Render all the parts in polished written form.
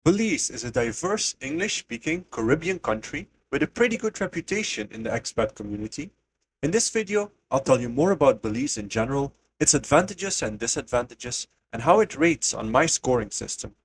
Belize is a diverse English-speaking Caribbean country with a pretty good reputation in the expat community. In this video, I'll tell you more about Belize in general, its advantages and disadvantages, and how it rates on my scoring system.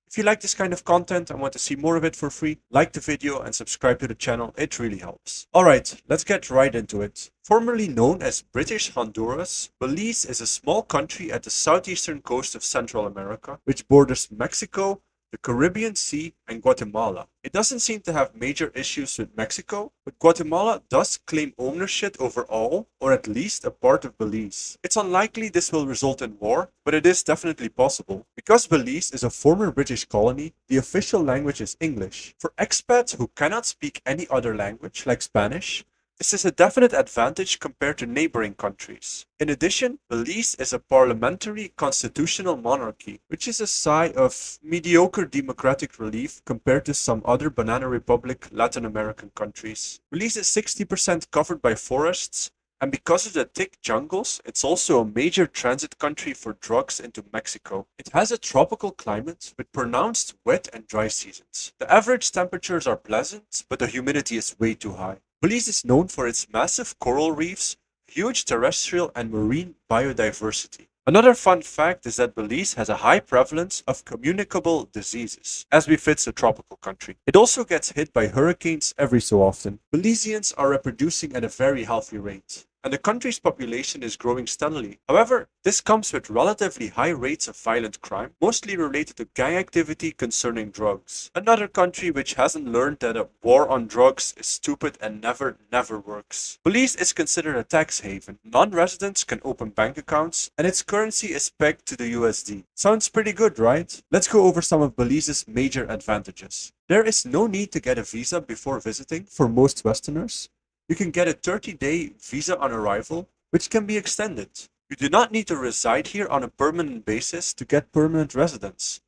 If you like this kind of content and want to see more of it for free, like the video and subscribe to the channel, it really helps. Alright, let's get right into it. Formerly known as British Honduras, Belize is a small country at the southeastern coast of Central America, which borders Mexico, the Caribbean Sea, and Guatemala. It doesn't seem to have major issues with Mexico, but Guatemala does claim ownership over all, or at least a part of Belize. It's unlikely this will result in war, but it is definitely possible. Because Belize is a former British colony, the official language is English. For expats who cannot speak any other language, like Spanish, this is a definite advantage compared to neighboring countries. In addition, Belize is a parliamentary constitutional monarchy, which is a sigh of mediocre democratic relief compared to some other banana republic Latin American countries. Belize is 60% covered by forests, and because of the thick jungles, it's also a major transit country for drugs into Mexico. It has a tropical climate with pronounced wet and dry seasons. The average temperatures are pleasant, but the humidity is way too high. Belize is known for its massive coral reefs, huge terrestrial and marine biodiversity. Another fun fact is that Belize has a high prevalence of communicable diseases, as befits a tropical country. It also gets hit by hurricanes every so often. Belizeans are reproducing at a very healthy rate, and the country's population is growing steadily. However, this comes with relatively high rates of violent crime, mostly related to gang activity concerning drugs. Another country which hasn't learned that a war on drugs is stupid and never works. Belize is considered a tax haven. Non-residents can open bank accounts, and its currency is pegged to the USD. Sounds pretty good, right? Let's go over some of Belize's major advantages. There is no need to get a visa before visiting for most Westerners. You can get a 30-day visa on arrival, which can be extended. You do not need to reside here on a permanent basis to get permanent residence.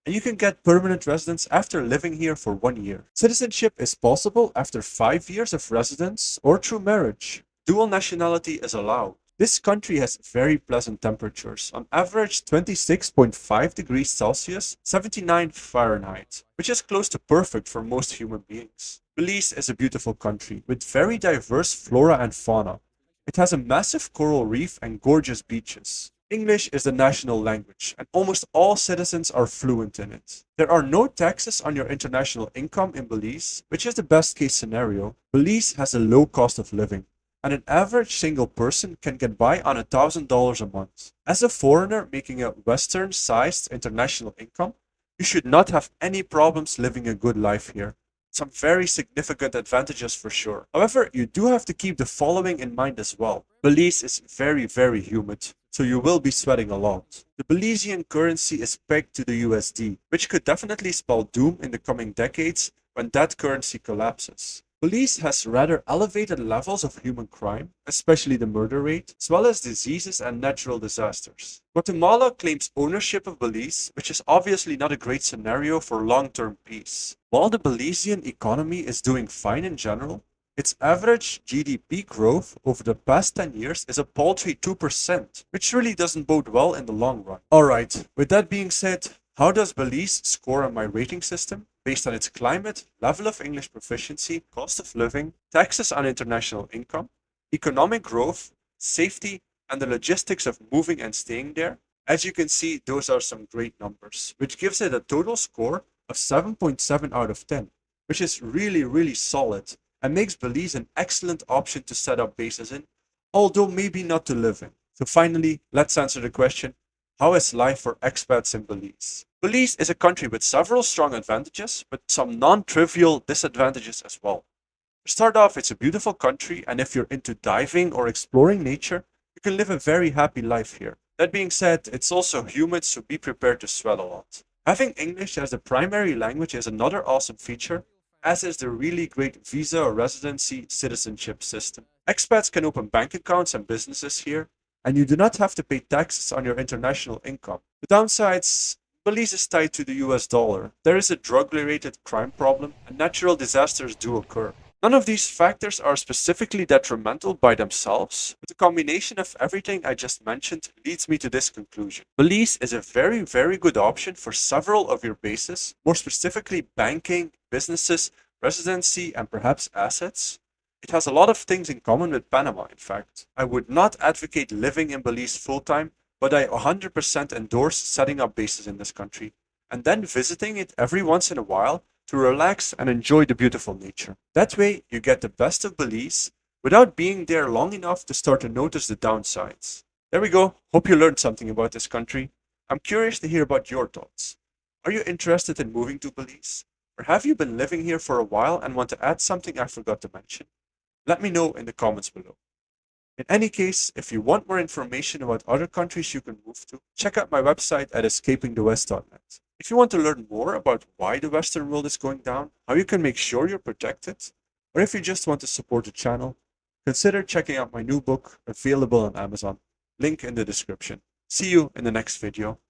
And you can get permanent residence after living here for 1 year. Citizenship is possible after 5 years of residence or through marriage. Dual nationality is allowed. This country has very pleasant temperatures, on average 26.5 degrees Celsius, 79 Fahrenheit, which is close to perfect for most human beings. Belize is a beautiful country with very diverse flora and fauna. It has a massive coral reef and gorgeous beaches. English is the national language, and almost all citizens are fluent in it. There are no taxes on your international income in Belize, which is the best case scenario. Belize has a low cost of living, and an average single person can get by on $1,000 a month. As a foreigner making a Western-sized international income, you should not have any problems living a good life here. Some very significant advantages for sure. However, you do have to keep the following in mind as well. Belize is very humid, so you will be sweating a lot. The Belizean currency is pegged to the USD, which could definitely spell doom in the coming decades when that currency collapses. Belize has rather elevated levels of human crime, especially the murder rate, as well as diseases and natural disasters. Guatemala claims ownership of Belize, which is obviously not a great scenario for long-term peace. While the Belizean economy is doing fine in general, its average GDP growth over the past 10 years is a paltry 2%, which really doesn't bode well in the long run. Alright, with that being said, how does Belize score on my rating system? Based on its climate, level of English proficiency, cost of living, taxes on international income, economic growth, safety, and the logistics of moving and staying there. As you can see, those are some great numbers, which gives it a total score of 7.7 out of 10, which is really solid and makes Belize an excellent option to set up bases in, although maybe not to live in. So finally, let's answer the question, how is life for expats in Belize? Belize is a country with several strong advantages, but some non-trivial disadvantages as well. To start off, it's a beautiful country, and if you're into diving or exploring nature, you can live a very happy life here. That being said, it's also humid, so be prepared to sweat a lot. Having English as the primary language is another awesome feature, as is the really great visa or residency citizenship system. Expats can open bank accounts and businesses here, and you do not have to pay taxes on your international income. The downsides, Belize is tied to the US dollar. There is a drug-related crime problem, and natural disasters do occur. None of these factors are specifically detrimental by themselves, but the combination of everything I just mentioned leads me to this conclusion. Belize is a very, very good option for several of your bases, more specifically banking, businesses, residency, and perhaps assets. It has a lot of things in common with Panama, in fact. I would not advocate living in Belize full time, but I 100% endorse setting up bases in this country and then visiting it every once in a while to relax and enjoy the beautiful nature. That way, you get the best of Belize without being there long enough to start to notice the downsides. There we go. Hope you learned something about this country. I'm curious to hear about your thoughts. Are you interested in moving to Belize? Or have you been living here for a while and want to add something I forgot to mention? Let me know in the comments below. In any case, if you want more information about other countries you can move to, check out my website at escapingthewest.net. If you want to learn more about why the Western world is going down, how you can make sure you're protected, or if you just want to support the channel, consider checking out my new book available on Amazon. Link in the description. See you in the next video.